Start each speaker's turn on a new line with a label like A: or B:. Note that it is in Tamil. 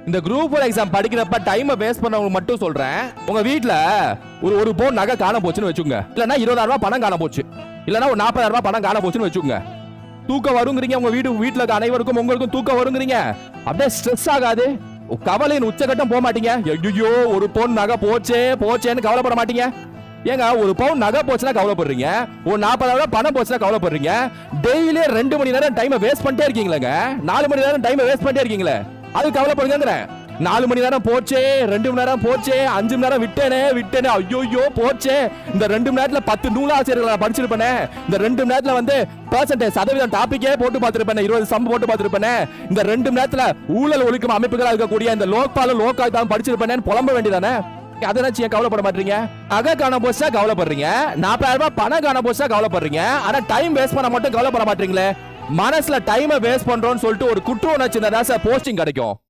A: இந்த குரூப் 4 எக்ஸாம் படிக்கிறப்ப டைம் வேஸ்ட் பண்ணவங்க மட்டும் சொல்றேன். உங்க வீட்ல ஒரு பவுன் நகை காண போச்சுன்னு வச்சுங்க, இல்லனா 20,000 ரூபாய் பணம் காண போச்சு, இல்லனா ஒரு 40,000 ரூபாய் பணம் காண போச்சுன்னு வச்சுங்க. தூக்கம் வருங்கிறீங்க, உங்க வீட்ல அனைவருக்கும் உங்களுக்கும் தூக்கம் வருங்கிறீங்க. அப்படியே ஸ்ட்ரெஸ் ஆகாது, கவலையின் உச்சகட்டம் போக மாட்டீங்க. ஐயோ ஒரு பவுன் நகை போச்சேன்னு கவலைப்பட மாட்டீங்க. ஏங்க ஒரு பவுன் நகை போச்சுன்னா கவலைப்படுறீங்க, ஒரு 40,000 ரூபாய் பணம் போச்சுன்னா கவலைப்படுறீங்க. டெய்லி 2 மணி நேரம் டைம் வேஸ்ட் பண்ணிட்டே இருக்கீங்களேங்க, 4 மணி நேரம் டைம் வேஸ்ட் பண்ணிட்டே இருக்கீங்களே, அது கவலைப்படுங்க. 4 மணி நேரம் போச்சே, 2 மணி நேரம் போச்சே, 5 மணி நேரம் விட்டேனே, ஐயோ போச்சே. இந்த 2 மணி நேரத்துல 10 நூலாசிரியர்களை படிச்சிருப்பேனே, இந்த 2 மணி நேரத்துல வந்து பெர்சன்டேஜ் சதவீதம் டாபிக்கே போட்டு பார்த்திருப்பேன், 20 சம் போட்டு பார்த்திருப்பேன். இந்த 2 மணி நேரத்துல ஊழல் ஒழிக்கும் அமைப்புகளா இருக்கக்கூடிய இந்த லோக்காயுதம் படிச்சிருப்பேன்னு புலம்ப வேண்டியதானே. அதை நினைச்சு கவலைப்பட மாட்டீங்க. நகை காண போச்சா கவலைப்படுறீங்க, 40,000 ரூபாய் பணம் காண போச்சா கவலைப்படுறீங்க. ஆனா டைம் வேஸ்ட் பண்ண மட்டும் கவலைப்பட மாட்டீங்களே. மனசுல டைம் வேஸ்ட் பண்றோம்னு சொல்லிட்டு ஒரு குற்ற உணர்ச்சி போஸ்டிங் கிடைக்கும்.